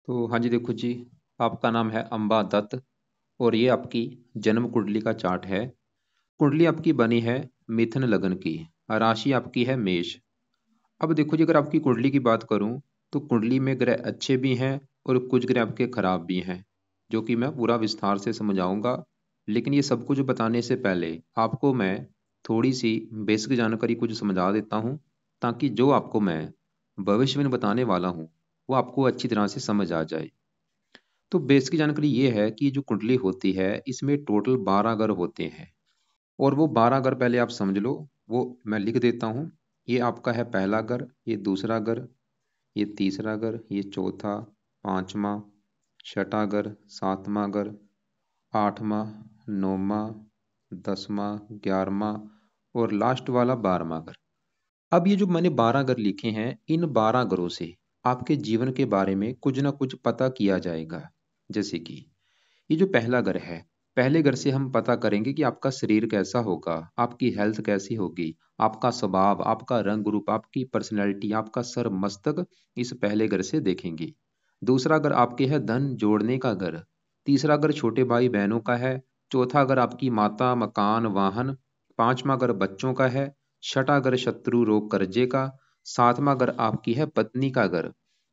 तो हाँ जी, देखो जी, आपका नाम है अम्बा दत्त और ये आपकी जन्म कुंडली का चार्ट है। कुंडली आपकी बनी है मिथुन लगन की, राशि आपकी है मेष। अब देखो जी, अगर आपकी कुंडली की बात करूं तो कुंडली में ग्रह अच्छे भी हैं और कुछ ग्रह आपके खराब भी हैं, जो कि मैं पूरा विस्तार से समझाऊंगा। लेकिन ये सब कुछ बताने से पहले आपको मैं थोड़ी सी बेसिक जानकारी कुछ समझा देता हूँ, ताकि जो आपको मैं भविष्य में बताने वाला हूँ वो आपको अच्छी तरह से समझ आ जाए। तो बेसिक जानकारी ये है कि जो कुंडली होती है इसमें टोटल 12 ग्रह होते हैं। और वो 12 ग्रह पहले आप समझ लो, वो मैं लिख देता हूँ। ये आपका है पहला ग्रह, ये दूसरा ग्रह, ये तीसरा ग्रह, ये चौथा, पांचवा, छठा ग्रह, सातवां ग्रह, आठवां, नौवां, 10वां, 11वां और लास्ट वाला 12वां ग्रह। अब ये जो मैंने 12 ग्रह लिखे हैं, इन 12 ग्रहों से आपके जीवन के बारे में कुछ ना कुछ पता किया जाएगा। जैसे कि ये जो पहला घर है, पहले घर से हम पता करेंगे कि आपका शरीर कैसा होगा, आपकी हेल्थ कैसी होगी, आपका स्वभाव, आपका रंग रूप, आपकी पर्सनैलिटी, आपका सर मस्तक, इस पहले घर से देखेंगे। दूसरा घर आपके है धन जोड़ने का घर। तीसरा घर छोटे भाई बहनों का है। चौथा घर आपकी माता, मकान, वाहन। पांचवा घर बच्चों का है। छठा घर शत्रु रोग कर्जे का। सातवां घर आपकी है पत्नी का घर।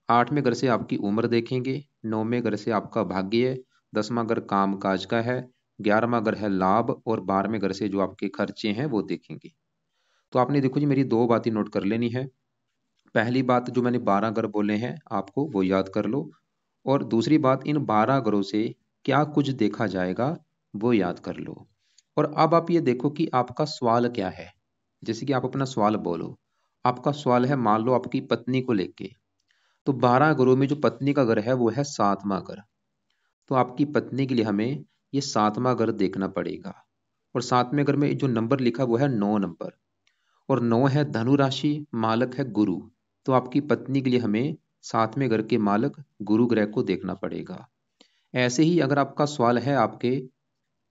आठवें घर से आपकी उम्र देखेंगे। नौवें घर से आपका भाग्य। 10वां घर काम काज का है। 11वां घर है लाभ और 12वें घर से जो आपके खर्चे हैं वो देखेंगे। तो आपने देखो जी, मेरी दो बातें नोट कर लेनी है। पहली बात, जो मैंने 12 ग्रह बोले हैं आपको वो याद कर लो। और दूसरी बात, इन 12 ग्रहों से क्या कुछ देखा जाएगा वो याद कर लो। और अब आप ये देखो कि आपका सवाल क्या है। जैसे कि आप अपना सवाल बोलो। आपका सवाल है, मान लो आपकी पत्नी को लेके। तो 12 ग्रहों में जो पत्नी का घर है वो है सातवां घर। तो आपकी पत्नी के लिए हमें ये सातवां घर देखना पड़ेगा। और सातवें घर में जो नंबर लिखा वो है 9 नंबर। और 9 है धनु राशि, मालक है गुरु। तो आपकी पत्नी के लिए हमें सातवें घर के मालक गुरु ग्रह को देखना पड़ेगा। ऐसे ही अगर आपका सवाल है आपके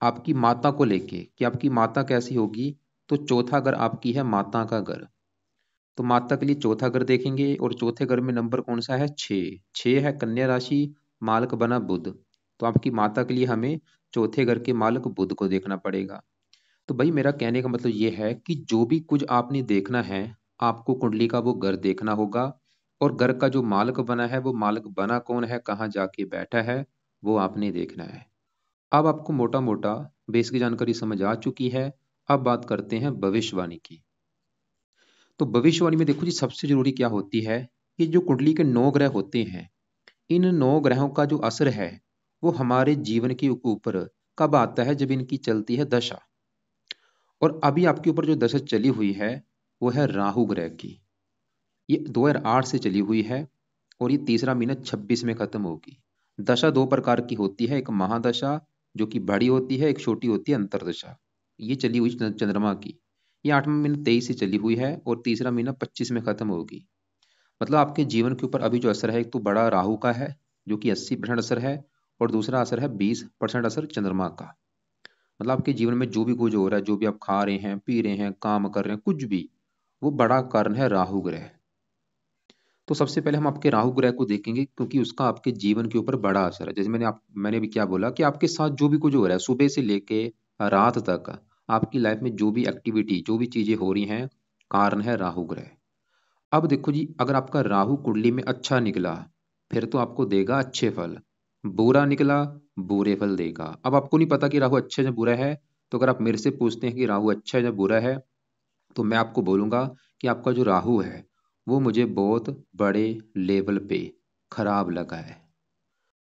आपकी माता को लेके कि आपकी माता कैसी होगी, तो चौथा घर आपकी है माता का घर। तो माता के लिए चौथा घर देखेंगे और चौथे घर में नंबर कौन सा है? 6। 6 है कन्या राशि, मालक बना बुध। तो आपकी माता के लिए हमें चौथे घर के मालक बुध को देखना पड़ेगा। तो भाई मेरा कहने का मतलब ये है कि जो भी कुछ आपने देखना है, आपको कुंडली का वो घर देखना होगा। और घर का जो मालक बना है वो मालक बना कौन है, कहाँ जाके बैठा है, वो आपने देखना है। अब आपको मोटा मोटा बेसिक जानकारी समझ आ चुकी है। अब बात करते हैं भविष्यवाणी की। तो भविष्यवाणी में देखो जी, सबसे जरूरी क्या होती है कि जो कुंडली के 9 ग्रह होते हैं, इन 9 ग्रहों का जो असर है वो हमारे जीवन के ऊपर कब आता है? जब इनकी चलती है दशा। और अभी आपके ऊपर जो दशा चली हुई है वो है राहु ग्रह की। ये 2008 से चली हुई है और ये तीसरा महीना 26 में खत्म होगी। दशा दो प्रकार की होती है, एक महादशा जो कि बड़ी होती है, एक छोटी होती है अंतरदशा। ये चली हुई चंद्रमा की। ये 8वां महीना 23 से चली हुई है और तीसरा महीना 25 में खत्म होगी। मतलब आपके जीवन के ऊपर अभी जो असर है, एक तो बड़ा राहु का है जो कि 80% असर है, और दूसरा असर है 20% असर चंद्रमा का। मतलब आपके जीवन में जो भी कुछ हो रहा है, जो भी आप खा रहे हैं, पी रहे हैं, काम कर रहे हैं, कुछ भी, वो बड़ा कारण है राहु ग्रह। तो सबसे पहले हम आपके राहु ग्रह को देखेंगे, क्योंकि उसका आपके जीवन के ऊपर बड़ा असर है। जैसे मैंने अभी क्या बोला कि आपके साथ जो भी कुछ हो रहा है सुबह से लेके रात तक, आपकी लाइफ में जो भी एक्टिविटी, जो भी चीजें हो रही हैं, कारण है राहु ग्रह। अब देखो जी, अगर आपका राहु कुंडली में अच्छा निकला फिर तो आपको देगा अच्छे फल। बुरा निकला, बुरे फल देगा। अब आपको नहीं पता कि राहु अच्छा है या बुरा है। तो अगर आप मेरे से पूछते हैं कि राहु अच्छा है या बुरा है, तो मैं आपको बोलूंगा कि आपका जो राहु है वो मुझे बहुत बड़े लेवल पे खराब लगा है।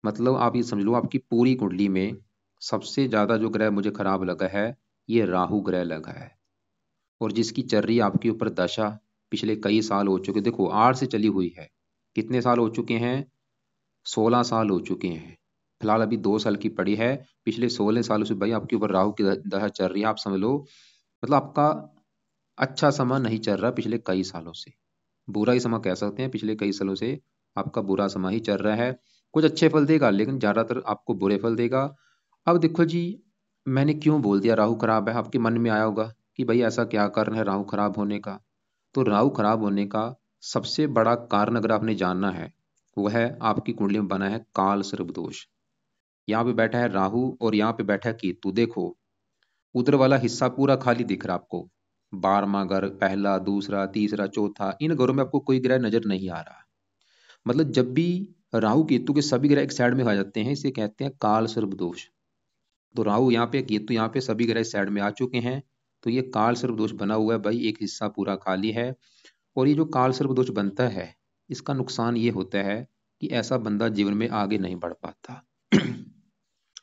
मतलब आप ये समझ लो, आपकी पूरी कुंडली में सबसे ज्यादा जो ग्रह मुझे खराब लगा है, ये राहु ग्रह लगा है। और जिसकी चल रही है आपके ऊपर दशा, पिछले कई साल हो चुके, देखो 8 से चली हुई है। कितने साल हो चुके हैं? 16 साल हो चुके हैं। फिलहाल अभी 2 साल की पड़ी है। पिछले 16 सालों से भाई आपके ऊपर राहु की दशा चल रही है। आप समझ लो, मतलब आपका अच्छा समय नहीं चल रहा पिछले कई सालों से। बुरा ही समय कह सकते हैं, पिछले कई सालों से आपका बुरा समय ही चल रहा है। कुछ अच्छे फल देगा लेकिन ज्यादातर आपको बुरे फल देगा। अब देखो जी, मैंने क्यों बोल दिया राहु खराब है? आपके मन में आया होगा कि भाई ऐसा क्या कारण है राहु खराब होने का। तो राहु खराब होने का सबसे बड़ा कारण अगर आपने जानना है, वो है आपकी कुंडली में बना है काल सर्प दोष। यहाँ पे बैठा है राहु और यहाँ पे बैठा है केतु। देखो उधर वाला हिस्सा पूरा खाली दिख रहा है आपको, 12वां घर, पहला, दूसरा, तीसरा, चौथा, इन घरों में आपको कोई ग्रह नजर नहीं आ रहा। मतलब जब भी राहु केतु के सभी ग्रह एक साइड में आ जाते हैं, इसे कहते हैं काल सर्प दोष। तो राहु यहाँ पे, केतु यहाँ पे, सभी ग्रह साइड में आ चुके हैं, तो ये काल सर्प दोष बना हुआ है भाई, एक हिस्सा पूरा खाली है। और ये जो काल सर्प दोष बनता है, इसका नुकसान ये होता है कि ऐसा बंदा जीवन में आगे नहीं बढ़ पाता।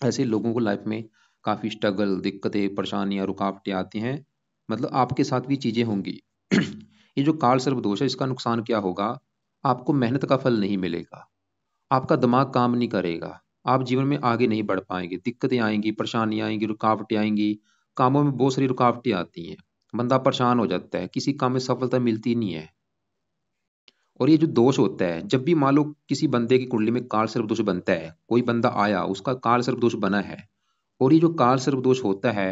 ऐसे लोगों को लाइफ में काफी स्ट्रगल, दिक्कतें, परेशानियां, रुकावटें आती हैं। मतलब आपके साथ भी चीजें होंगी। ये जो काल सर्प दोष है, इसका नुकसान क्या होगा, आपको मेहनत का फल नहीं मिलेगा, आपका दिमाग काम नहीं करेगा, आप जीवन में आगे नहीं बढ़ पाएंगे, दिक्कतें आएंगी, परेशानियां आएंगी, रुकावटें आएंगी, कामों में बहुत सारी रुकावटें आती हैं, बंदा परेशान हो जाता है, किसी काम में सफलता मिलती नहीं है। और ये जो दोष होता है, जब भी मान लो किसी बंदे की कुंडली में काल सर्प दोष बनता है, कोई बंदा आया उसका काल सर्प दोष बना है, और ये जो काल सर्प दोष होता है,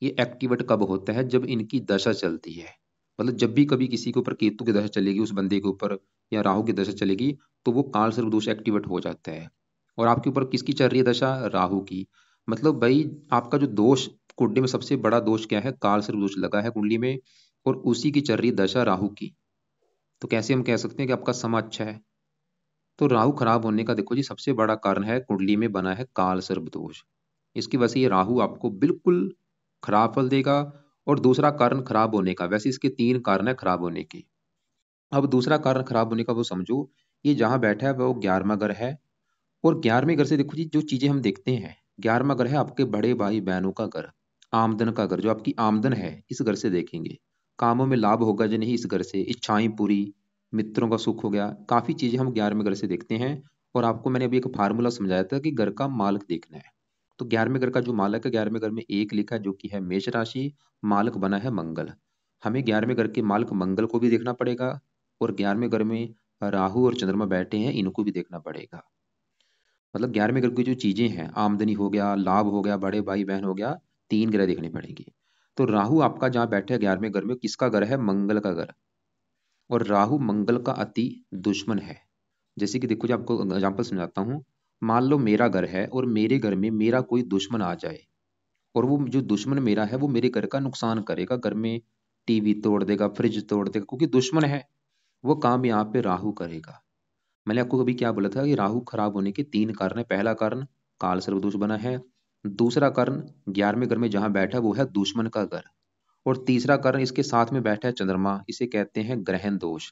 ये एक्टिवेट कब होता है, जब इनकी दशा चलती है। मतलब जब भी कभी किसी के ऊपर केतु की दशा चलेगी उस बंदे के ऊपर, या राहु की दशा चलेगी, तो वो काल सर्प दोष एक्टिवेट हो जाता है। और आपके ऊपर किसकी चल रही है दशा, राहु की। मतलब भाई आपका जो दोष, कुंडली में सबसे बड़ा दोष क्या है, काल सर्प दोष लगा है कुंडली में, और उसी की चल रही दशा राहु की। तो कैसे हम कह सकते हैं कि आपका समा अच्छा है। तो राहु खराब होने का देखो जी सबसे बड़ा कारण है, कुंडली में बना है काल सर्प दोष। इसकी वजह से ये राहु आपको बिल्कुल खराब फल देगा। और दूसरा कारण खराब होने का, वैसे इसके 3 कारण है खराब होने के। अब दूसरा कारण खराब होने का वो समझो, ये जहां बैठा है वो 11वां घर है। और 11वें घर से देखो जी जो चीजें हम देखते हैं, 11वां घर है आपके बड़े भाई बहनों का घर, आमदन का घर, जो आपकी आमदन है इस घर से देखेंगे। कामों में लाभ होगा जो नहीं, इस घर से, इच्छाएं पूरी, मित्रों का सुख हो गया, काफी चीजें हम 11वें घर से देखते हैं। और आपको मैंने अभी एक फार्मूला समझाया था कि घर का मालक देखना है। तो 11वें घर का जो मालक है, 11वें घर में एक लिखा है जो कि है मेष राशि, मालक बना है मंगल। हमें 11वें घर के मालक मंगल को भी देखना पड़ेगा, और 11वें घर में राहु और चंद्रमा बैठे हैं इनको भी देखना पड़ेगा। मतलब 11वें घर की जो चीजें हैं, आमदनी हो गया, लाभ हो गया, बड़े भाई बहन हो गया, 3 ग्रह देखने पड़ेंगे। तो राहु आपका जहाँ बैठे है 11वें घर में, किसका घर है, मंगल का घर। और राहु मंगल का अति दुश्मन है। जैसे कि देखो जी आपको एग्जाम्पल समझाता हूँ। मान लो मेरा घर है और मेरे घर में मेरा कोई दुश्मन आ जाए, और वो जो दुश्मन मेरा है वो मेरे घर का नुकसान करेगा, घर में टीवी तोड़ देगा, फ्रिज तोड़ देगा, क्योंकि दुश्मन है। वो काम यहाँ पे राहु करेगा। मैंने आपको कभी क्या बोला था कि राहु खराब होने के 3 कारण है। पहला कारण काल सर्वदोष बना है, दूसरा कारण 11वें घर में जहां बैठा है वो है दुश्मन का घर, और तीसरा कारण इसके साथ में बैठा है चंद्रमा, इसे कहते हैं ग्रहण दोष।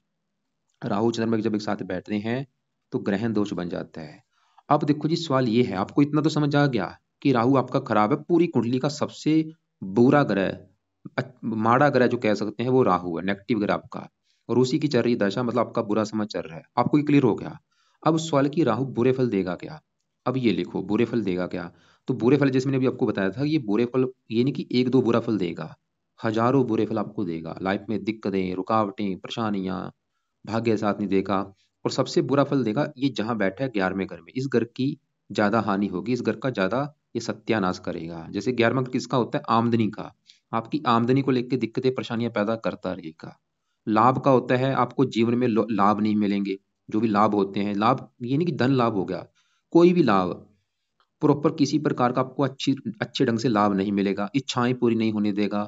राहु चंद्रमा जब एक साथ बैठते हैं तो ग्रहण दोष बन जाता है। अब देखो जी सवाल ये है, आपको इतना तो समझ आ गया कि राहु आपका खराब है, पूरी कुंडली का सबसे बुरा ग्रह, माड़ा ग्रह जो कह सकते हैं वो राहु है, नेगेटिव ग्रह आपका। और उसी की चल रही दशा, मतलब आपका बुरा समय चल रहा है। आपको ये क्लियर हो गया। अब सवाल की राहु बुरे फल देगा क्या। अब ये लिखो बुरे फल देगा क्या। तो बुरे फल जैसे मैंने अभी आपको बताया था, ये बुरे फल ये नहीं कि एक दो बुरा फल देगा, हजारों बुरे फल आपको देगा। लाइफ में दिक्कतें, रुकावटें, परेशानियां, भाग्य साथ नहीं देगा। और सबसे बुरा फल देगा ये जहां बैठा है 11वें घर में, इस घर की ज्यादा हानि होगी, इस घर का ज्यादा ये सत्यानाश करेगा। जैसे 11वां घर किसका होता है, आमदनी का। आपकी आमदनी को लेकर दिक्कतें परेशानियां पैदा करता रहेगा। लाभ का होता है आपको जीवन में लाभ नहीं मिलेंगे। जो भी लाभ होते हैं, लाभ ये नहीं कि धन लाभ हो गया, कोई भी लाभ प्रॉपर किसी प्रकार का आपको अच्छे ढंग से लाभ नहीं मिलेगा, इच्छाएं पूरी नहीं होने देगा।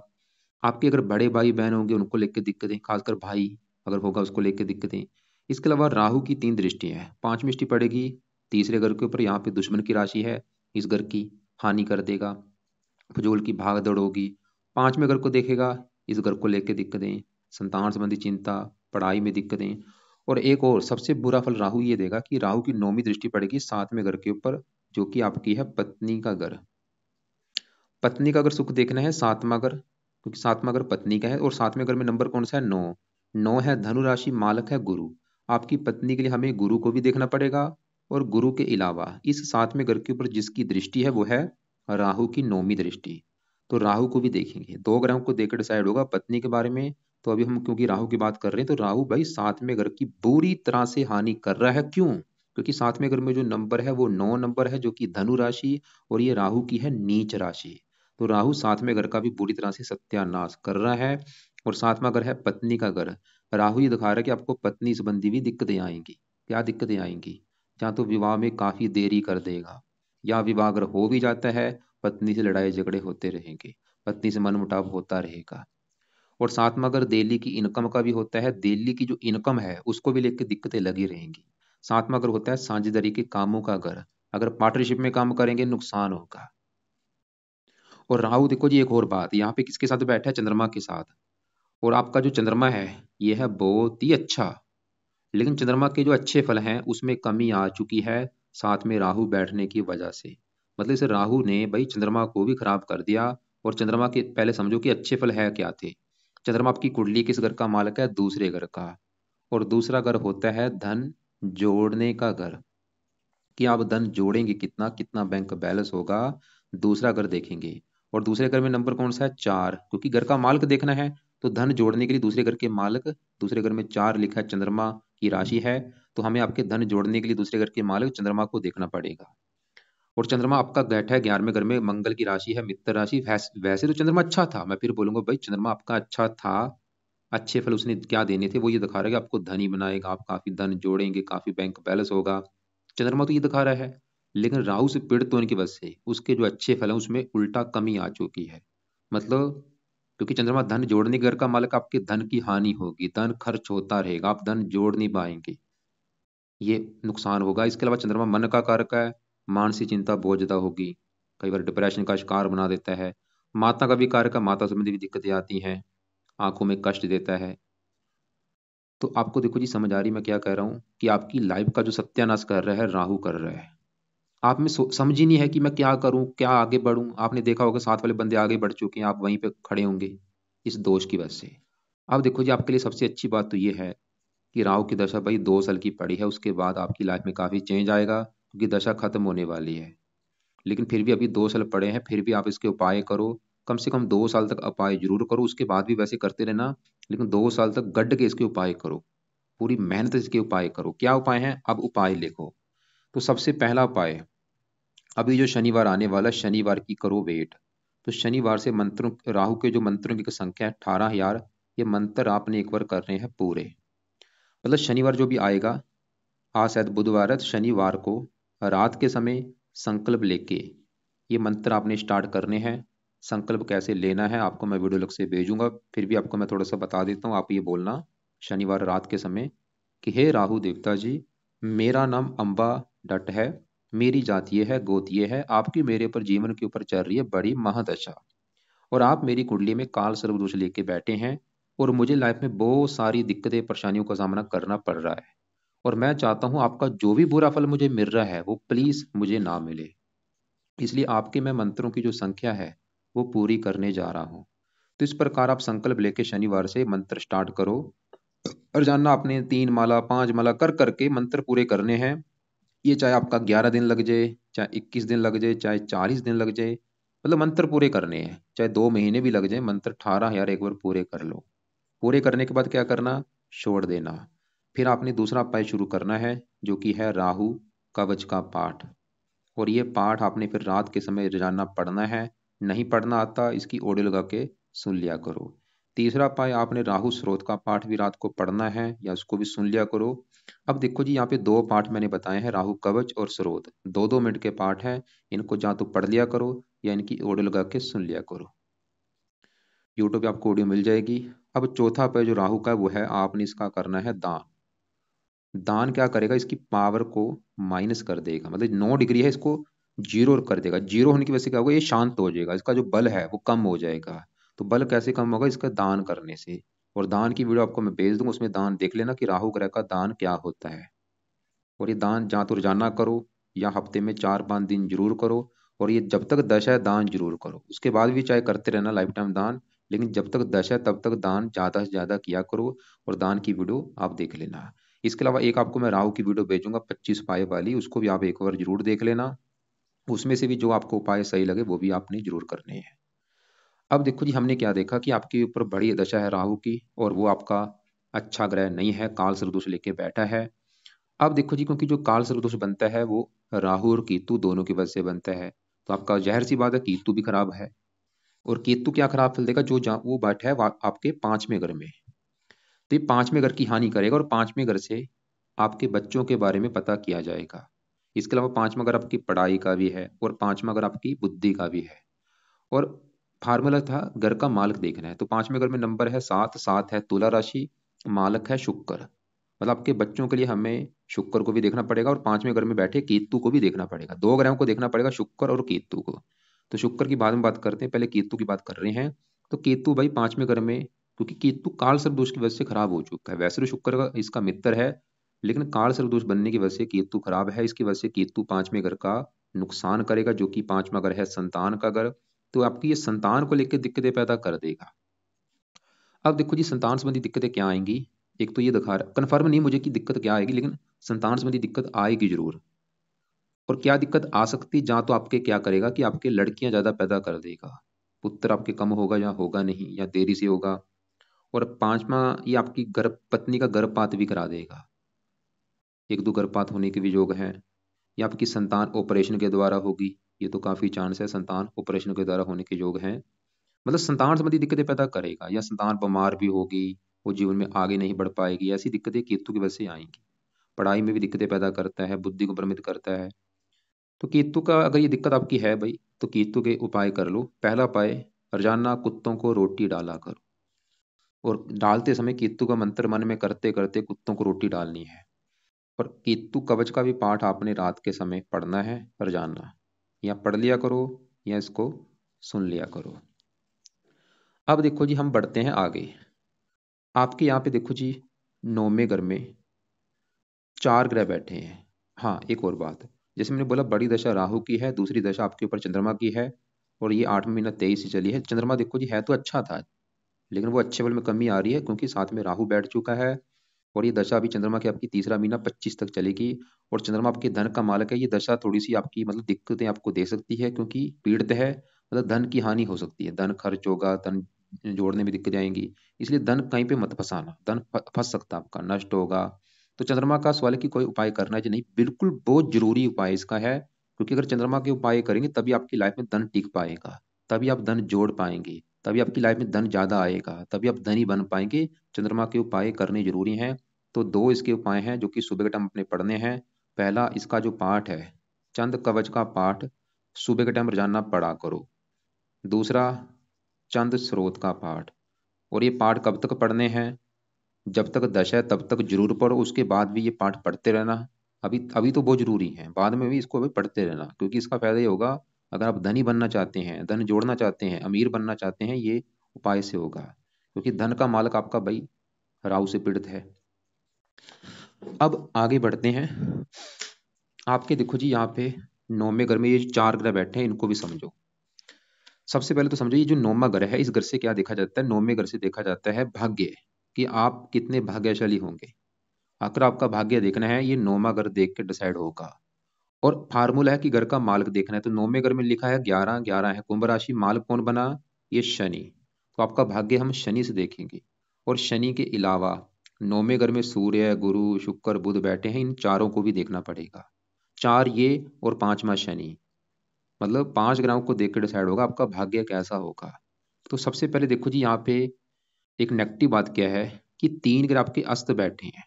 आपके अगर बड़े भाई बहन होंगे उनको लेकर दिक्कतें, खासकर भाई अगर होगा उसको लेकर दिक्कतें। इसके अलावा राहु की 3 दृष्टि है, 5वीं दृष्टि पड़ेगी तीसरे घर के ऊपर, यहाँ पे दुश्मन की राशि है, इस घर की हानि कर देगा, फजूल की भाग दौड़ होगी। 5वें घर को देखेगा, इस घर को लेकर दिक्कतें, संतान संबंधी चिंता, पढ़ाई में दिक्कतें। और एक और सबसे बुरा फल राहु ये देगा कि राहु की 9वीं दृष्टि पड़ेगी 7वें घर के ऊपर, जो कि आपकी है पत्नी का घर। पत्नी का अगर सुख देखना है 7वां घर, क्योंकि 7वां घर पत्नी का है, और 7वें घर में नंबर कौन सा है, 9। 9 है धनु राशि, मालक है गुरु। आपकी पत्नी के लिए हमें गुरु को भी देखना पड़ेगा। और गुरु के अलावा इस 7वें घर के ऊपर जिसकी दृष्टि है वो है राहु की 9वीं दृष्टि। तो राहु को भी देखेंगे, 2 ग्रहों को देखकर डिसाइड होगा पत्नी के बारे में। तो अभी हम क्योंकि राहु की बात कर रहे हैं, तो राहु भाई 7वें घर की बुरी तरह से हानि कर रहा है। क्यों, क्योंकि 7वें घर में जो नंबर है वो 9 नंबर है, जो कि धनु राशि, और ये राहु की है नीच राशि। तो राहु 7वें घर का भी बुरी तरह से सत्यानाश कर रहा है। और 7वां घर है पत्नी का घर। राहु ये दिखा रहा है कि आपको पत्नी संबंधी भी दिक्कतें आएंगी। क्या दिक्कतें आएंगी? या तो विवाह में काफ़ी देरी कर देगा, या विवाह अगर हो भी जाता है, पत्नी से लड़ाई झगड़े होते रहेंगे, पत्नी से मनमुटाव होता रहेगा। और साथ में अगर दिल्ली की इनकम का भी होता है, दिल्ली की जो इनकम है उसको भी लेकर दिक्कतें लगी रहेंगी। साथ में अगर होता है साझेदारी के कामों का घर, अगर पार्टनरशिप में काम करेंगे नुकसान होगा। और राहु देखो जी, एक और बात, यहाँ पे किसके साथ बैठा है? चंद्रमा के साथ। और आपका जो चंद्रमा है ये है बहुत ही अच्छा, लेकिन चंद्रमा के जो अच्छे फल हैं उसमें कमी आ चुकी है, साथ में राहु बैठने की वजह से। मतलब इसे राहु ने भाई चंद्रमा को भी खराब कर दिया। और चंद्रमा के पहले समझो कि अच्छे फल है क्या थे। चंद्रमा आपकी कुंडली किस घर का मालक है? दूसरे घर का। और दूसरा घर होता है धन जोड़ने का घर, कि आप धन जोड़ेंगे कितना, कितना बैंक बैलेंस होगा, दूसरा घर देखेंगे। और दूसरे घर में नंबर कौन सा है? 4, क्योंकि घर का मालिक देखना है। तो धन जोड़ने के लिए दूसरे घर के मालिक, दूसरे घर में 4 लिखा है, चंद्रमा की राशि है। तो हमें आपके धन जोड़ने के लिए दूसरे घर के मालिक चंद्रमा को देखना पड़ेगा। और चंद्रमा आपका बैठा है 11वें घर में, मंगल की राशि है मित्र राशि। वैसे तो चंद्रमा अच्छा था, मैं फिर बोलूंगा भाई चंद्रमा आपका अच्छा था, अच्छे फल उसने क्या देने थे वो ये दिखा रहा है कि आपको धनी बनाएगा, आप काफी धन जोड़ेंगे, काफी बैंक बैलेंस होगा। चंद्रमा तो ये दिखा रहा है। लेकिन राहु से पीड़ित होने की वजह से उसके जो अच्छे फल है उसमें उल्टा कमी आ चुकी है। मतलब क्योंकि चंद्रमा धन जोड़ने के घर का मालिक, आपके धन की हानि होगी, धन खर्च होता रहेगा, आप धन जोड़ नहीं पाएंगे, ये नुकसान होगा। इसके अलावा चंद्रमा मन का कारक है, मानसिक चिंता बहुत ज्यादा होगी, कई बार डिप्रेशन का शिकार बना देता है। माता का भी कारक है, माता संबंधी भी दिक्कतें आती हैं, आंखों में कष्ट देता है। तो आपको देखो जी, समझ आ रही मैं क्या कह रहा हूँ, कि आपकी लाइफ का जो सत्यानाश कर रहा है राहु कर रहा है। आप में समझ ही नहीं है कि मैं क्या करूं, क्या आगे बढ़ूं। आपने देखा होगा साथ वाले बंदे आगे बढ़ चुके हैं, आप वहीं पे खड़े होंगे इस दोष की वजह से। अब देखो जी, आपके लिए सबसे अच्छी बात तो ये है कि राहु की दशा भाई 2 साल की पड़ी है, उसके बाद आपकी लाइफ में काफी चेंज आएगा, क्योंकि दशा खत्म होने वाली है। लेकिन फिर भी अभी 2 साल पड़े हैं, फिर भी आप इसके उपाय करो। कम से कम 2 साल तक उपाय जरूर करो, उसके बाद भी वैसे करते रहना, लेकिन 2 साल तक गड्ढ के इसके उपाय करो, पूरी मेहनत से इसके उपाय करो। क्या उपाय हैं? अब उपाय लिखो। तो सबसे पहला उपाय, अभी जो शनिवार आने वाला, शनिवार की करो वेट। तो शनिवार से मंत्रों, राहु के जो मंत्रों की संख्या है 18,000, ये मंत्र आपने एक बार करने हैं पूरे। मतलब शनिवार जो भी आएगा, आज शायद बुधवार है, तो शनिवार को रात के समय संकल्प लेके ये मंत्र आपने स्टार्ट करने हैं। संकल्प कैसे लेना है आपको मैं वीडियो लग से भेजूंगा, फिर भी आपको मैं थोड़ा सा बता देता हूँ। आप ये बोलना शनिवार रात के समय कि हे राहु देवता जी, मेरा नाम अंबा डट है, मेरी जात ये है, गोत ये है, आपकी मेरे पर जीवन के ऊपर चल रही है बड़ी महादशा, और आप मेरी कुंडली में काल सर्वदोष लेके बैठे हैं, और मुझे लाइफ में बहुत सारी दिक्कतें परेशानियों का सामना करना पड़ रहा है। और मैं चाहता हूँ आपका जो भी बुरा फल मुझे मिल रहा है वो प्लीज मुझे ना मिले। इसलिए आपके मैं मंत्रों की जो संख्या है वो पूरी करने जा रहा हूँ। तो इस प्रकार आप संकल्प लेके शनिवार से मंत्र स्टार्ट करो। और जानना, आपने 3 माला 5 माला कर करके मंत्र पूरे करने हैं। ये चाहे आपका 11 दिन लग जाए, चाहे 21 दिन लग जाए, चाहे 40 दिन लग जाए, मतलब मंत्र पूरे करने हैं, चाहे 2 महीने भी लग जाए, मंत्र 18,000 एक बार पूरे कर लो। पूरे करने के बाद क्या करना? छोड़ देना। फिर आपने दूसरा उपाय शुरू करना है, जो कि है राहु कवच का पाठ। और ये पाठ आपने फिर रात के समय रोजाना पढ़ना है। नहीं पढ़ना आता, इसकी ऑडियो लगा के सुन लिया करो। तीसरा उपाय, आपने राहु स्रोत का पाठ भी रात को पढ़ना है, या उसको भी सुन लिया करो। अब देखो जी, यहाँ पे 2 पाठ मैंने बताए हैं, राहु कवच और स्रोत, 2-2 मिनट के पाठ हैं। इनको या तो पढ़ लिया करो या इनकी ऑडियो लगा के सुन लिया करो। यूट्यूब पे आपको ऑडियो मिल जाएगी। अब चौथा उपाय जो राहु का है, वो है आपने इसका करना है दान। दान क्या करेगा? इसकी पावर को माइनस कर देगा, मतलब 9 डिग्री है इसको जीरो कर देगा। जीरो होने की वजह से क्या होगा? ये शांत हो जाएगा, इसका जो बल है वो कम हो जाएगा। तो बल कैसे कम होगा? इसका दान करने से। और दान की वीडियो आपको मैं भेज दूंगा, उसमें दान देख लेना कि राहु ग्रह का दान क्या होता है। और ये दान जहाँ तो रोजाना करो, या हफ्ते में 4-5 दिन जरूर करो। और ये जब तक दशा है दान जरूर करो, उसके बाद भी चाहे करते रहना लाइफ टाइम दान, लेकिन जब तक दशा है तब तक दान ज्यादा से ज्यादा किया करो। और दान की वीडियो आप देख लेना। इसके अलावा एक आपको मैं राहु की वीडियो भेजूंगा 25 उपाय वाली, उसको भी आप एक बार जरूर देख लेना। उसमें से भी जो आपको उपाय सही लगे वो भी आपने जरूर करने हैं। अब देखो जी, हमने क्या देखा कि आपके ऊपर बड़ी दशा है राहु की, और वो आपका अच्छा ग्रह नहीं है, काल सर्वदोष लेके बैठा है। अब देखो जी, क्योंकि जो काल सर्वदोष बनता है वो राहु और केतु दोनों की वजह से बनता है, तो आपका जहर सी बात है केतु भी खराब है। और केतु क्या खराब फल देगा? जो वो बैठा है आपके 5वें घर में, तो ये 5वें घर की हानि करेगा, और 5वें घर से आपके बच्चों के बारे में पता किया जाएगा। इसके अलावा पांचवा घर आपकी पढ़ाई का भी है और पांचवा घर आपकी बुद्धि का भी है। और फार्मूला था घर का मालक देखना है, तो पांचवें घर में नंबर है 7, 7 है तुला राशि, मालक है शुक्र। मतलब आपके बच्चों के लिए हमें शुक्र को भी देखना पड़ेगा और पांचवें घर में बैठे केतु को भी देखना पड़ेगा। दो ग्रहों को देखना पड़ेगा, शुक्र और केतु को। तो शुक्र की बाद में बात करते हैं, पहले केतु की बात कर रहे हैं। तो केतु भाई पांचवें घर में, क्योंकि केतु काल सर्प दोष की वजह से खराब हो चुका है। वैसे तो शुक्र का इसका मित्र है, लेकिन काल सर्प दोष बनने की वजह से केतु खराब है। इसकी वजह से केतु पांचवें घर का नुकसान करेगा, जो कि पांचवा घर है संतान का घर। तो आपकी ये संतान को लेकर दिक्कतें पैदा कर देगा। अब देखो जी संतान संबंधी दिक्कतें क्या आएंगी। एक तो ये दिखा रहा कन्फर्म नहीं मुझे कि दिक्कत क्या आएगी, लेकिन संतान संबंधी दिक्कत आएगी जरूर। और क्या दिक्कत आ सकती, जहाँ तो आपके क्या करेगा कि आपके लड़कियां ज्यादा पैदा कर देगा। पुत्र आपके कम होगा या होगा नहीं या देरी से होगा। और पांचवा, ये आपकी गर्भ पत्नी का गर्भपात भी करा देगा। एक दो गर्भपात होने के भी योग हैं। या आपकी संतान ऑपरेशन के द्वारा होगी, ये तो काफी चांस है संतान ऑपरेशन के द्वारा होने के योग हैं। मतलब संतान संबंधी दिक्कतें पैदा करेगा, या संतान बीमार भी होगी, वो जीवन में आगे नहीं बढ़ पाएगी। ऐसी दिक्कतें केतु की वजह से आएंगी। पढ़ाई में भी दिक्कतें पैदा करता है, बुद्धि को भ्रमित करता है। तो केतु का अगर ये दिक्कत आपकी है भाई, तो केतु के उपाय कर लो। पहला उपाय, रोजाना कुत्तों को रोटी डाला करो। और डालते समय केतु का मंत्र मन में करते करते कुत्तों को रोटी डालनी है। और केतु कवच का भी पाठ आपने रात के समय पढ़ना है रोजाना। या पढ़ लिया करो या इसको सुन लिया करो। अब देखो जी हम बढ़ते हैं आगे। आपके यहाँ पे देखो जी, नौवें घर में 4 ग्रह बैठे हैं। हाँ एक और बात, जैसे मैंने बोला बड़ी दशा राहु की है, दूसरी दशा आपके ऊपर चंद्रमा की है। और ये 8वां महीना 23 से चली है। चंद्रमा देखो जी है तो अच्छा था, लेकिन वो अच्छे बल में कमी आ रही है, क्योंकि साथ में राहु बैठ चुका है। और ये दशा अभी चंद्रमा की आपकी तीसरा महीना 25 तक चलेगी। और चंद्रमा आपके धन का मालक है। ये दशा थोड़ी सी आपकी मतलब दिक्कतें आपको दे सकती है, क्योंकि पीड़ित है। मतलब धन की हानि हो सकती है, धन खर्च होगा, धन जोड़ने में दिक्कत आएंगी। इसलिए धन कहीं पे मत फंसाना, धन फंस सकता है आपका, नष्ट होगा। तो चंद्रमा का सवाल है कि कोई उपाय करना है कि नहीं, बिल्कुल बहुत जरूरी उपाय इसका है। क्योंकि अगर चंद्रमा के उपाय करेंगे तभी आपकी लाइफ में धन टिक पाएगा, तभी आप धन जोड़ पाएंगे, तभी आपकी लाइफ में धन ज्यादा आएगा, तभी आप धनी बन पाएंगे। चंद्रमा के उपाय करने जरूरी हैं। तो दो इसके उपाय हैं जो कि सुबह के टाइम अपने पढ़ने हैं। पहला, इसका जो पाठ है चंद कवच का पाठ सुबह के टाइम रोजाना पढ़ा करो। दूसरा, चंद स्रोत का पाठ। और ये पाठ कब तक पढ़ने हैं, जब तक दशा है तब तक जरूर पढ़ो, उसके बाद भी ये पाठ पढ़ते रहना। अभी अभी तो बहुत जरूरी है, बाद में भी इसको अभी पढ़ते रहना, क्योंकि इसका फायदा ये होगा, अगर आप धनी बनना चाहते हैं, धन जोड़ना चाहते हैं, अमीर बनना चाहते हैं, ये उपाय से होगा। क्योंकि धन का मालक आपका भाई राहु से पीड़ित है। अब आगे बढ़ते हैं। आपके देखो जी यहाँ पे नौवें घर में ये 4 ग्रह बैठे हैं, इनको भी समझो। सबसे पहले तो समझो, ये जो नौवां घर है, इस घर से क्या देखा जाता है, नौवें घर से देखा जाता है भाग्य, कि आप कितने भाग्यशाली होंगे। अगर आपका भाग्य देखना है, ये नौवां घर देख के डिसाइड होगा। और फार्मूला है कि घर का मालक देखना है, तो नौवें घर में लिखा है 11, 11 है कुंभ राशि, मालक कौन बना, ये शनि। तो आपका भाग्य हम शनि से देखेंगे। और शनि के अलावा नौवें घर में सूर्य, गुरु, शुक्र, बुध बैठे हैं, इन चारों को भी देखना पड़ेगा। 4 ये और 5वां शनि। मतलब 5 ग्रहों को देख के डिसाइड होगा आपका भाग्य कैसा होगा। तो सबसे पहले देखो जी यहाँ पे एक नेगेटिव बात क्या है, कि 3 ग्रह आपके अस्त बैठे हैं।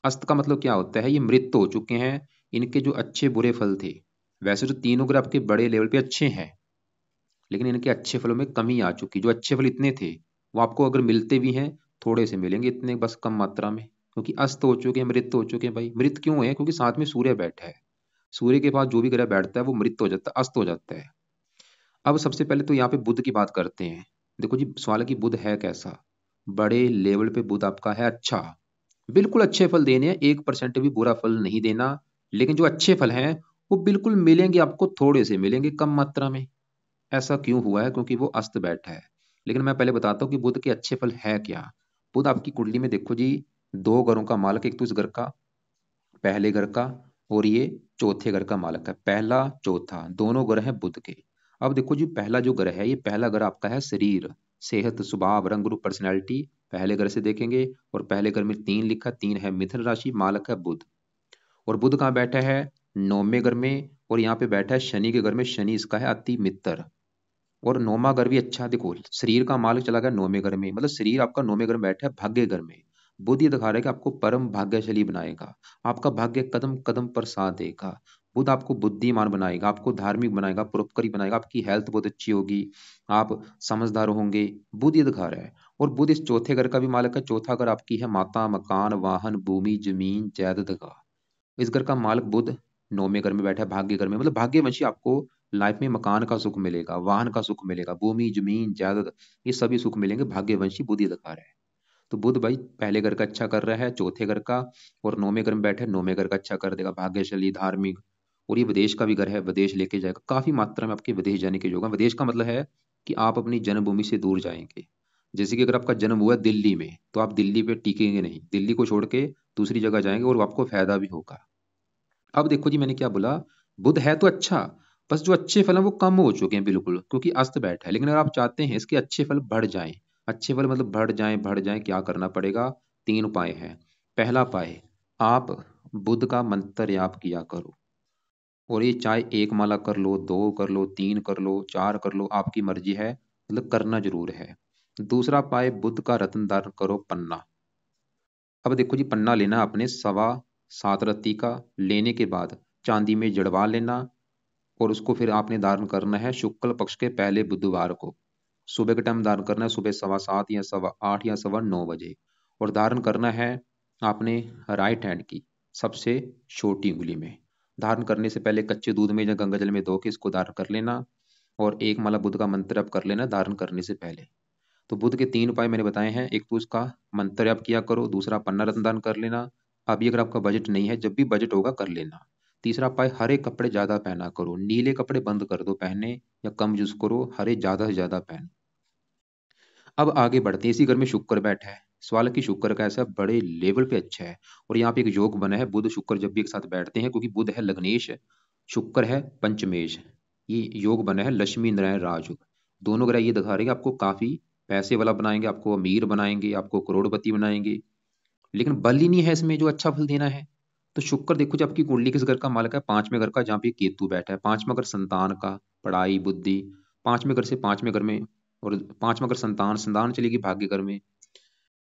अस्त का मतलब क्या होता है, ये मृत हो चुके हैं। इनके जो अच्छे बुरे फल थे, वैसे तो तीनों ग्रह आपके बड़े लेवल पे अच्छे हैं, लेकिन इनके अच्छे फलों में कमी आ चुकी। जो अच्छे फल इतने थे, वो आपको अगर मिलते भी हैं, थोड़े से मिलेंगे, इतने बस कम मात्रा में। क्योंकि अस्त हो चुके हैं, मृत हो चुके हैं भाई। मृत क्यों है, क्योंकि साथ में सूर्य बैठा है। सूर्य के पास जो भी ग्रह बैठता है वो मृत हो जाता है, अस्त हो जाता है। अब सबसे पहले तो यहाँ पे बुध की बात करते हैं। देखो जी सवाल है कि बुध है कैसा। बड़े लेवल पे बुध आपका है अच्छा, बिल्कुल अच्छे फल देने हैं, 1% भी बुरा फल नहीं देना। लेकिन जो अच्छे फल हैं वो बिल्कुल मिलेंगे आपको, थोड़े से मिलेंगे, कम मात्रा में। ऐसा क्यों हुआ है, क्योंकि वो अस्त बैठा है। लेकिन मैं पहले बताता हूँ कि बुध के अच्छे फल है क्या। बुध आपकी कुंडली में देखो जी, 2 घरों का मालक, एक तो इस घर का, पहले घर का, और ये चौथे घर का मालक है। पहला चौथा दोनों ग्रह हैं बुध के। अब देखो जी पहला जो ग्रह है, ये पहला ग्रह आपका है शरीर, सेहत, स्वभाव, रंग रूप, पर्सनैलिटी। पहले घर से देखेंगे। और पहले घर में 3 लिखा, 3 है मिथुन राशि, मालक है बुध। और बुध कहाँ बैठा है, नौवें घर में। और यहाँ पे बैठा है शनि के घर में, शनि इसका है अति मित्र। और नौवां घर भी अच्छा, देखो शरीर का मालक चला गया नौवें घर में, मतलब शरीर आपका नौवें घर में बैठा है भाग्य घर में। बुध ये दिखा रहा है कि आपको परम भाग्यशाली बनाएगा, आपका भाग्य कदम कदम पर साथ देगा। बुध आपको बुद्धिमान बनाएगा, आपको धार्मिक बनाएगा, परोपकारी बनाएगा, आपकी हेल्थ बहुत अच्छी होगी, आप समझदार होंगे। बुध ये दिखा रहा है। और बुध इस चौथे घर का भी मालिक है। चौथा घर आपकी है माता, मकान, वाहन, भूमि, जमीन, जायदाद का। इस घर का मालिक बुध 9वें घर में बैठा है, भाग्य घर में। मतलब भाग्यवंशी आपको लाइफ में मकान का सुख मिलेगा, वाहन का सुख मिलेगा, भूमि, जमीन, जायदाद, ये सभी सुख मिलेंगे। भाग्यवंशी बुध ये दिखा रहा है। तो बुध भाई पहले घर का अच्छा कर रहा है, चौथे घर का, और 9वें घर में बैठे, 9वें घर का अच्छा कर देगा, भाग्यशाली, धार्मिक। और ये विदेश का भी घर है, विदेश लेके जाएगा, काफी मात्रा में आपके विदेश जाने के योग है। विदेश का मतलब है कि आप अपनी जन्मभूमि से दूर जाएंगे। जैसे कि अगर आपका जन्म हुआ है दिल्ली में, तो आप दिल्ली पे टिकेंगे नहीं, दिल्ली को छोड़ के दूसरी जगह जाएंगे, और आपको फायदा भी होगा। अब देखो जी, मैंने क्या बोला, बुध है तो अच्छा, बस जो अच्छे फल हैं वो कम हो चुके हैं बिल्कुल, क्योंकि अस्त बैठा है। लेकिन अगर आप चाहते हैं इसके अच्छे फल बढ़ जाएं, अच्छे फल मतलब बढ़ जाएं, क्या करना पड़ेगा? 3 उपाय हैं। पहला उपाय, आप बुध का मंत्र याप किया करो। और ये चाहे एक माला कर लो, 2 कर लो, 3 कर लो, 4 कर लो, आपकी मर्जी है, मतलब करना जरूर है। दूसरा उपाय, बुध का रत्न धारण करो, पन्ना। अब देखो जी, पन्ना लेना आपने 7.25 रत्ती का। लेने के बाद चांदी में जड़वा लेना, और उसको फिर आपने धारण करना है शुक्ल पक्ष के पहले बुधवार को। सुबह के टाइम धारण करना है, सुबह 7:15 या 8:15 या 9:15 बजे। और धारण करना है आपने राइट हैंड की सबसे छोटी उंगली में। धारण करने से पहले कच्चे दूध में या गंगा जल में धो के इसको धारण कर लेना, और एक माला बुध का मंत्र जप कर लेना धारण करने से पहले। तो बुध के 3 उपाय मैंने बताए हैं। एक तो उसका मंत्र जप किया करो, दूसरा पन्ना रत्न दान कर लेना। अभी अगर आपका बजट नहीं है, जब भी बजट होगा कर लेना। तीसरा उपाय, हरे कपड़े ज्यादा पहना करो, नीले कपड़े बंद कर दो पहनने, या कम यूज करो, हरे ज्यादा से ज्यादा पहनो। अब आगे बढ़ते हैं। इसी घर में शुक्र बैठा है। सवाल है कि शुक्र का ऐसा बड़े लेवल पे अच्छा है, और यहाँ पे एक योग बना है, बुध शुक्र जब भी एक साथ बैठते हैं, क्योंकि बुध है लग्नेश, शुक्र है पंचमेश, ये योग बना है लक्ष्मी नारायण राजयोग। दोनों ग्रह ये दिखा रहे हैं कि आपको काफी पैसे वाला बनाएंगे, आपको अमीर बनाएंगे, आपको करोड़पति बनाएंगे। लेकिन बल ही नहीं है इसमें जो अच्छा फल देना है। तो शुक्र देखो, जब आपकी कुंडली किस घर का मालिक है? 5वें घर का, जहाँ पे केतु बैठा है। 5वां घर संतान का, पढ़ाई, बुद्धि। 5वें घर से 5वें घर में, और 5वां घर संतान, संतान चलेगी भाग्य घर में।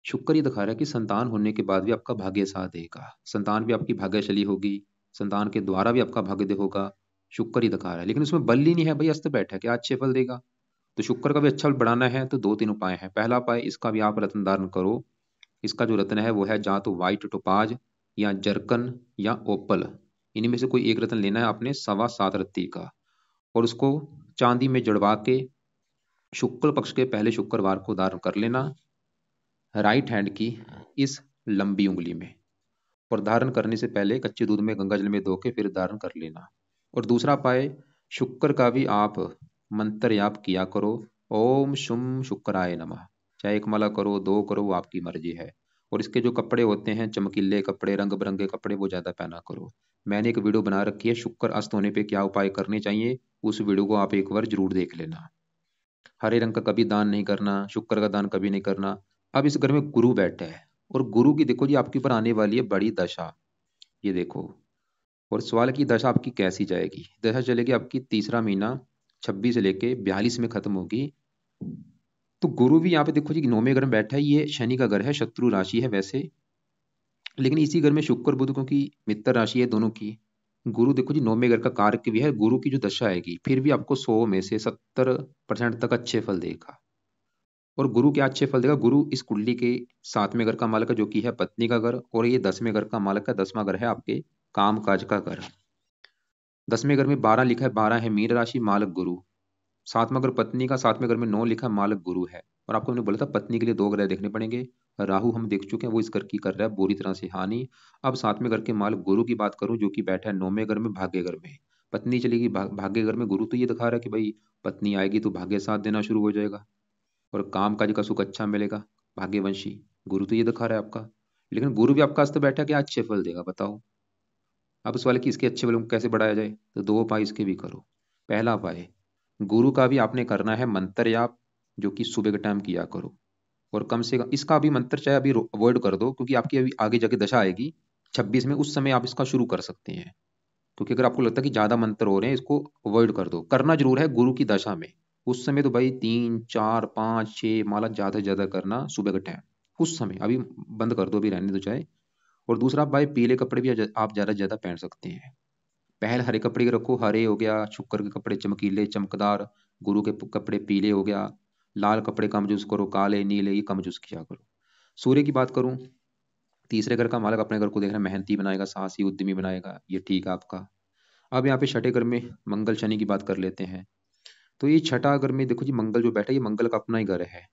शुक्र ये दिखा रहा है कि संतान होने के बाद भी आपका भाग्य साथ देगा, संतान भी आपकी भाग्यशाली होगी, संतान के द्वारा भी आपका भाग्य होगा। शुक्र ही दिखा रहा है, लेकिन उसमें बल ही नहीं है भाई, अस्त बैठा है, क्या अच्छे फल देगा? तो शुक्र का भी अच्छा फल बढ़ाना है तो 2-3 उपाय है। पहला उपाय, इसका भी आप रत्न धारण करो। इसका जो रत्न है वो है या तो व्हाइट टोपाज, या जर्कन, या ओपल। इन्हीं में से कोई एक रत्न लेना है आपने, 7.25 रत्ती का। और उसको चांदी में जड़वा के शुक्ल पक्ष के पहले शुक्रवार को धारण कर लेना, राइट हैंड की इस लंबी उंगली में। और धारण करने से पहले कच्चे दूध में गंगा जल में धो के फिर धारण कर लेना। और दूसरा उपाय, शुक्र का भी आप मंत्र याप किया करो, ओम शुम शुक्राय नमः। चाहे एक माला करो, 2 करो, वो आपकी मर्जी है। और इसके जो कपड़े होते हैं, चमकीले कपड़े, रंग बिरंगे कपड़े, वो ज्यादा पहना करो। मैंने एक वीडियो बना रखी है, शुक्र अस्त होने पे क्या उपाय करने चाहिए, उस वीडियो को आप एक बार जरूर देख लेना। हरे रंग का कभी दान नहीं करना, शुक्र का दान कभी नहीं करना। अब इस घर में गुरु बैठा है, और गुरु की देखो जी आपके ऊपर आने वाली है बड़ी दशा, ये देखो। और सवाल है कि दशा आपकी कैसी जाएगी? दशा चलेगी आपकी तीसरा महीना 26 से लेके 42 में खत्म होगी। तो गुरु भी यहाँ पे देखो जी 9वें घर में बैठा है, ये शनि का घर है, शत्रु राशि है वैसे। लेकिन इसी घर में शुक्र बुध, क्योंकि मित्र राशि है दोनों की, गुरु देखो जी 9वें घर का कारक भी है। गुरु की जो दशा आएगी फिर भी आपको 100 में से 70% तक अच्छे फल देगा। और गुरु क्या अच्छे फल देगा? गुरु इस कुंडली के 7वें घर का मालिक है, जो कि है पत्नी का घर, और ये 10वें घर का मालिक है। 10वां घर है आपके काम काज का घर। 10वें घर में 12 लिखा है, 12 है मीन राशि, मालक गुरु। 7वां घर पत्नी का, 7वें घर में 9 लिखा है, मालक गुरु है। और आपको मैंने बोला था पत्नी के लिए 2 ग्रह देखने पड़ेंगे। राहु हम देख चुके हैं, वो इस घर की कर रहा है बुरी तरह से हानि। अब 7वें घर के मालक गुरु की बात करूं, जो कि बैठा है 9वें घर में, भाग्य घर में। पत्नी चलेगी भाग्य घर में, गुरु तो ये दिखा रहा है कि भाई पत्नी आएगी तो भाग्य साथ देना शुरू हो जाएगा, और काम काज का सुख अच्छा मिलेगा, भाग्यवंशी। गुरु तो ये दिखा रहा है आपका। लेकिन गुरु भी आपका अस्त बैठा, क्या अच्छे फल देगा बताओ? अब सवाल है कि इसके अच्छे फलों को कैसे बढ़ाया जाए, तो 2 उपाय इसके भी करो। पहला उपाय, गुरु का भी आपने करना है मंत्र याप, जो कि सुबह के टाइम किया करो। और कम से कम इसका भी मंत्र चाहे अभी अवॉइड कर दो, क्योंकि आपकी अभी आगे जाके दशा आएगी 26 में, उस समय आप इसका शुरू कर सकते हैं। क्योंकि अगर आपको लगता है कि ज्यादा मंत्र हो रहे हैं, इसको अवॉइड कर दो। करना जरूर है गुरु की दशा में, उस समय तो भाई 3 4 5 6 माला ज्यादा से ज्यादा करना सुबह के टाइम। उस समय अभी बंद कर दो, अभी रहने दो चाहे। और दूसरा भाई, पीले कपड़े भी आप ज़्यादा से ज़्यादा पहन सकते हैं। पहले हरे कपड़े रखो, हरे हो गया, शुक्र के कपड़े चमकीले चमकदार, गुरु के कपड़े पीले हो गया, लाल कपड़े कम यूज़ करो, काले नीले ये कम यूज़ किया करो। सूर्य की बात करूं, तीसरे घर का मालक अपने घर को देख रहा है, मेहनती बनाएगा, साहसी उद्यमी बनाएगा, ये ठीक है आपका। अब यहाँ पे छठे घर में मंगल शनि की बात कर लेते हैं। तो ये छठा घर में देखो जी, मंगल जो बैठा है, ये मंगल का अपना ही घर है।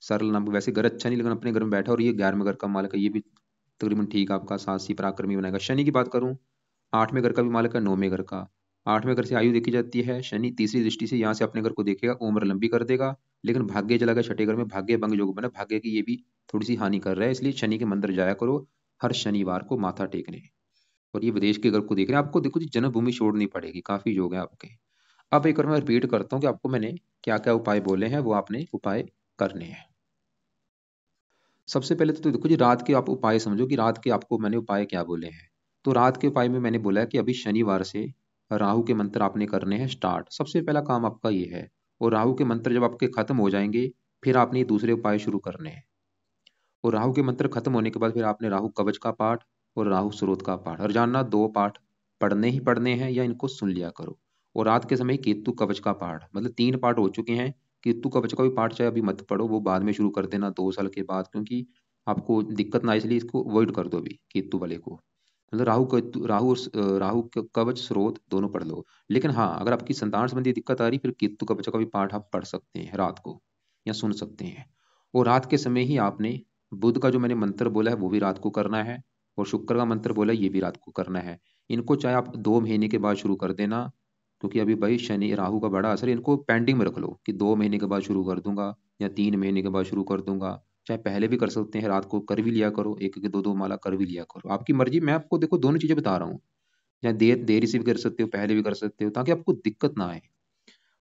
सरल नाम, वैसे घर अच्छा नहीं लेकिन अपने घर में बैठा, और ये 11वें घर का मालिक है, ये भी तकरीबन ठीक है आपका, साहसी पराक्रमी बनाएगा। शनि की बात करूं, 8वें घर का भी मालिक है, 9वें घर का। 8वें घर से आयु देखी जाती है, शनि तीसरी दृष्टि से यहाँ से अपने घर को देखेगा, उम्र लंबी कर देगा। लेकिन भाग्य चला गया छठे घर में, भाग्य भंग योग बना, भाग्य की ये भी थोड़ी सी हानि कर रहा है, इसलिए शनि के मंदिर जाया करो हर शनिवार को माथा टेकने। और ये विदेश के घर को देख रहे हैं, आपको देखो जी जन्मभूमि छोड़नी पड़ेगी, काफी योग है आपके। अब एक बार मैं रिपीट करता हूँ कि आपको मैंने क्या क्या उपाय बोले हैं, वो आपने उपाय करने हैं। सबसे पहले तो देखो जी, रात के आप उपाय समझो कि रात के आपको मैंने उपाय क्या बोले हैं। तो रात के उपाय में मैंने बोला है कि अभी शनिवार से राहु के मंत्र आपने करने हैं स्टार्ट, सबसे पहला काम आपका ये है। और राहु के मंत्र जब आपके खत्म हो जाएंगे, फिर आपने ये दूसरे उपाय शुरू करने हैं। और राहु के मंत्र खत्म होने के बाद फिर आपने राहु कवच का पाठ और राहु स्रोत का पाठ, और जानना 2 पाठ पढ़ने ही पढ़ने हैं या इनको सुन लिया करो। और रात के समय केतु कवच का पाठ, मतलब 3 पाठ हो चुके हैं। केतु कवच का भी पाठ चाहे अभी मत पढ़ो, वो बाद में शुरू कर देना 2 साल के बाद, क्योंकि आपको दिक्कत ना आए, इसलिए इसको अवॉइड कर दो अभी केतु वाले को। मतलब राहु कवच स्रोत दोनों पढ़ लो। लेकिन हाँ, अगर आपकी संतान संबंधी दिक्कत आ रही, फिर केतु कवच का भी पाठ आप पढ़ सकते हैं रात को, या सुन सकते हैं। और रात के समय ही आपने बुध का जो मैंने मंत्र बोला है वो भी रात को करना है, और शुक्र का मंत्र बोला है ये भी रात को करना है। इनको चाहे आप 2 महीने के बाद शुरू कर देना, क्योंकि अभी भाई शनि राहु का बड़ा असर है, इनको पेंडिंग में रख लो कि 2 महीने के बाद शुरू कर दूंगा, या 3 महीने के बाद शुरू कर दूंगा। चाहे पहले भी कर सकते हैं, रात को कर भी लिया करो, एक एक 2 2 माला कर भी लिया करो, आपकी मर्जी। मैं आपको देखो दोनों चीजें बता रहा हूँ, या देरी से भी कर सकते हो, पहले भी कर सकते हो, ताकि आपको दिक्कत ना आए।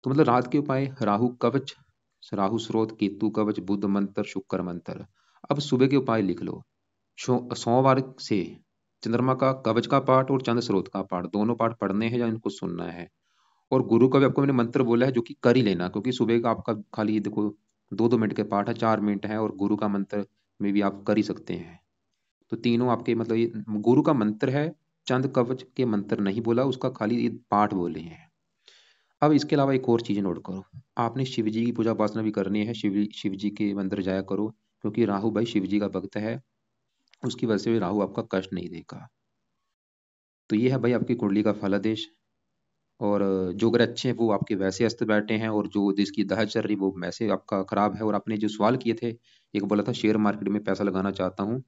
तो मतलब रात के उपाय, राहु कवच, राहु स्रोत, केतु कवच, बुध मंत्र, शुक्र मंत्र। अब सुबह के उपाय लिख लो। सोमवार से चंद्रमा का कवच का पाठ और चंद्र स्रोत का पाठ, दोनों पाठ पढ़ने हैं या इनको सुनना है। और गुरु का भी आपको मैंने मंत्र बोला है, जो कि कर ही लेना, क्योंकि सुबह का आपका खाली देखो 2 2 मिनट के पाठ है, 4 मिनट है, और गुरु का मंत्र में भी आप कर ही सकते हैं। तो तीनों आपके मतलब ये गुरु का मंत्र है, चंद कवच के मंत्र नहीं बोला, उसका खाली ये पाठ बोले हैं। अब इसके अलावा एक और चीज नोट करो, आपने शिव जी की पूजा उपासना भी करनी है, शिव जी के मंदिर जाया करो, क्योंकि राहु भाई शिव जी का भक्त है, उसकी वजह से राहु आपका कष्ट नहीं देगा। तो ये है भाई आपकी कुंडली का फलादेश। और जो ग्रह अच्छे हैं वो आपके वैसे अस्त बैठे हैं, और जो जिसकी दशा चल रही वो वैसे आपका खराब है। और आपने जो सवाल किए थे, एक बोला था शेयर मार्केट में पैसा लगाना चाहता हूँ,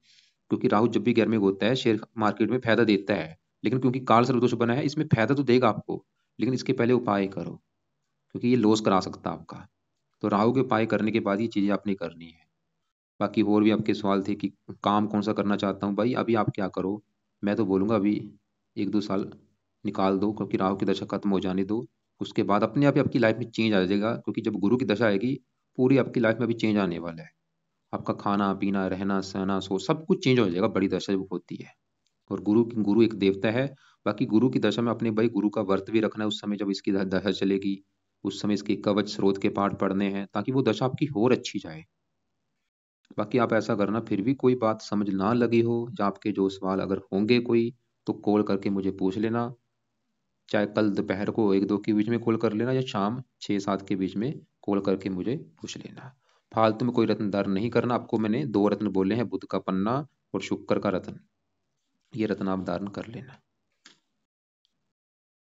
क्योंकि राहु जब भी घर में होता है शेयर मार्केट में फायदा देता है। लेकिन क्योंकि काल सर्वदोष बना है, इसमें फायदा तो देगा आपको, लेकिन इसके पहले उपाय करो, क्योंकि ये लॉस करा सकता है आपका। तो राहु के उपाय करने के बाद ये चीजें आपने करनी है। बाकी और भी आपके सवाल थे कि काम कौन सा करना चाहता हूँ, भाई अभी आप क्या करो, मैं तो बोलूंगा अभी 1 2 साल निकाल दो, क्योंकि राहु की दशा खत्म हो जाने दो। उसके बाद अपने आप ही आपकी लाइफ में चेंज आ जाएगा, क्योंकि जब गुरु की दशा आएगी, पूरी आपकी लाइफ में भी चेंज आने वाला है। आपका खाना पीना रहना सहना सो सब कुछ चेंज हो जाएगा, बड़ी दशा जब होती है। और गुरु एक देवता है। बाकी गुरु की दशा में अपने भाई गुरु का व्रत भी रखना है, उस समय जब इसकी दशा चलेगी, उस समय इसके कवच स्रोत के पाठ पढ़ने हैं, ताकि वो दशा आपकी और अच्छी जाए। बाकी आप ऐसा करना, फिर भी कोई बात समझ ना लगी हो, या आपके जो सवाल अगर होंगे कोई, तो कॉल करके मुझे पूछ लेना। चाहे कल दोपहर को 1 2 के बीच में कॉल कर लेना, या शाम 6 7 के बीच में कॉल करके मुझे पूछ लेना। फालतू में कोई रत्न दान नहीं करना, आपको मैंने 2 रत्न बोले हैं, बुध का पन्ना और शुक्र का रत्न, ये रत्न आप धारण कर लेना।